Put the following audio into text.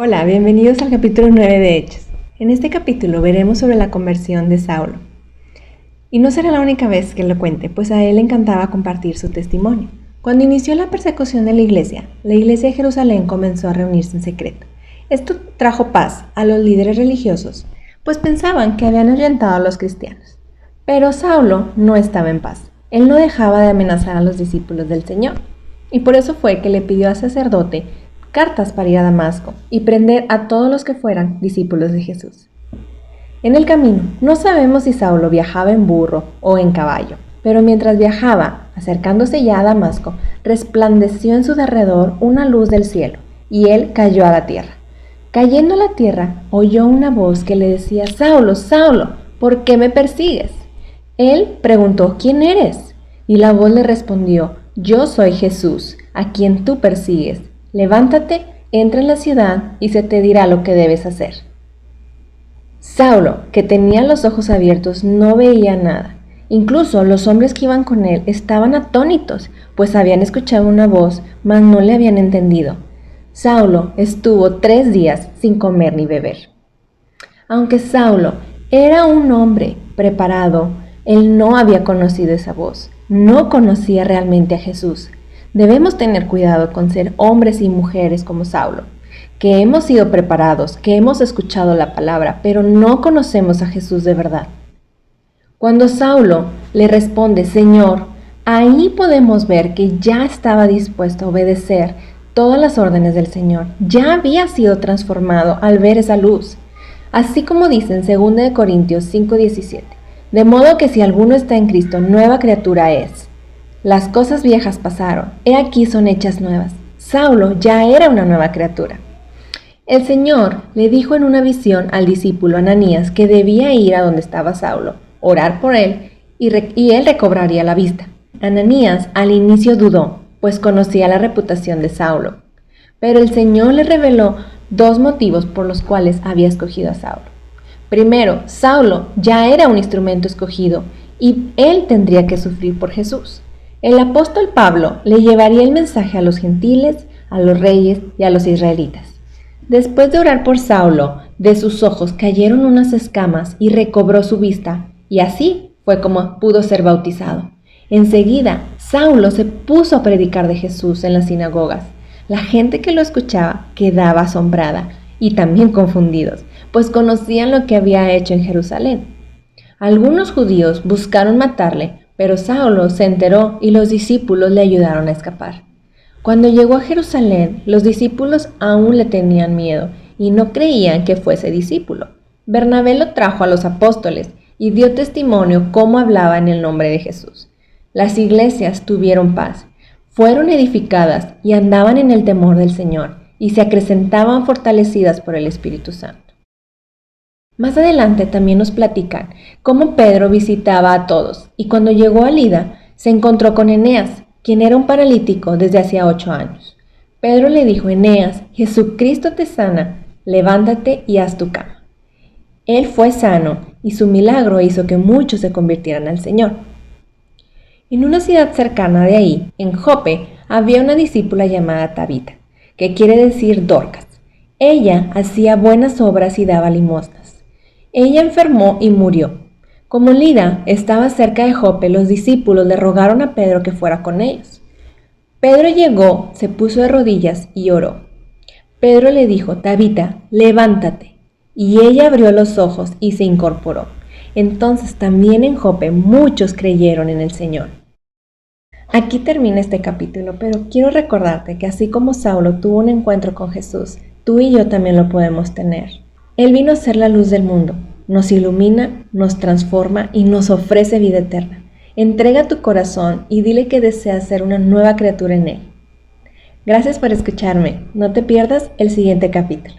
Hola, bienvenidos al capítulo 9 de Hechos. En este capítulo veremos sobre la conversión de Saulo. Y no será la única vez que lo cuente, pues a él le encantaba compartir su testimonio. Cuando inició la persecución de la iglesia de Jerusalén comenzó a reunirse en secreto. Esto trajo paz a los líderes religiosos, pues pensaban que habían ahuyentado a los cristianos. Pero Saulo no estaba en paz. Él no dejaba de amenazar a los discípulos del Señor. Y por eso fue que le pidió al sacerdote cartas para ir a Damasco y prender a todos los que fueran discípulos de Jesús. En el camino, no sabemos si Saulo viajaba en burro o en caballo, pero mientras viajaba, acercándose ya a Damasco, resplandeció en su derredor una luz del cielo, y él cayó a la tierra. Cayendo a la tierra, oyó una voz que le decía: «Saulo, Saulo, ¿por qué me persigues?». Él preguntó: «¿Quién eres?». Y la voz le respondió: «Yo soy Jesús, a quien tú persigues. Levántate, entra en la ciudad y se te dirá lo que debes hacer». Saulo, que tenía los ojos abiertos, no veía nada. Incluso los hombres que iban con él estaban atónitos, pues habían escuchado una voz, mas no le habían entendido. Saulo estuvo 3 días sin comer ni beber. Aunque Saulo era un hombre preparado, él no había conocido esa voz, no conocía realmente a Jesús. Debemos tener cuidado con ser hombres y mujeres como Saulo, que hemos sido preparados, que hemos escuchado la palabra, pero no conocemos a Jesús de verdad. Cuando Saulo le responde: «Señor», ahí podemos ver que ya estaba dispuesto a obedecer todas las órdenes del Señor. Ya había sido transformado al ver esa luz. Así como dice en 2 Corintios 5:17, «De modo que si alguno está en Cristo, nueva criatura es. Las cosas viejas pasaron, he aquí son hechas nuevas». Saulo ya era una nueva criatura. El Señor le dijo en una visión al discípulo Ananías que debía ir a donde estaba Saulo, orar por él y él recobraría la vista. Ananías al inicio dudó, pues conocía la reputación de Saulo. Pero el Señor le reveló 2 motivos por los cuales había escogido a Saulo. Primero, Saulo ya era un instrumento escogido y él tendría que sufrir por Jesús. El apóstol Pablo le llevaría el mensaje a los gentiles, a los reyes y a los israelitas. Después de orar por Saulo, de sus ojos cayeron unas escamas y recobró su vista, y así fue como pudo ser bautizado. Enseguida, Saulo se puso a predicar de Jesús en las sinagogas. La gente que lo escuchaba quedaba asombrada y también confundidos, pues conocían lo que había hecho en Jerusalén. Algunos judíos buscaron matarle, pero Saulo se enteró y los discípulos le ayudaron a escapar. Cuando llegó a Jerusalén, los discípulos aún le tenían miedo y no creían que fuese discípulo. Bernabé lo trajo a los apóstoles y dio testimonio cómo hablaba en el nombre de Jesús. Las iglesias tuvieron paz, fueron edificadas y andaban en el temor del Señor y se acrecentaban fortalecidas por el Espíritu Santo. Más adelante también nos platican cómo Pedro visitaba a todos y cuando llegó a Lida se encontró con Eneas, quien era un paralítico desde hacía 8 años. Pedro le dijo: «Eneas, Jesucristo te sana, levántate y haz tu cama». Él fue sano y su milagro hizo que muchos se convirtieran al Señor. En una ciudad cercana de ahí, en Jope, había una discípula llamada Tabita, que quiere decir Dorcas. Ella hacía buenas obras y daba limosnas. Ella enfermó y murió. Como Lida estaba cerca de Jope, los discípulos le rogaron a Pedro que fuera con ellos. Pedro llegó, se puso de rodillas y oró. Pedro le dijo: «Tabita, levántate». Y ella abrió los ojos y se incorporó. Entonces también en Jope muchos creyeron en el Señor. Aquí termina este capítulo, pero quiero recordarte que así como Saulo tuvo un encuentro con Jesús, tú y yo también lo podemos tener. Él vino a ser la luz del mundo, nos ilumina, nos transforma y nos ofrece vida eterna. Entrega tu corazón y dile que deseas ser una nueva criatura en Él. Gracias por escucharme. No te pierdas el siguiente capítulo.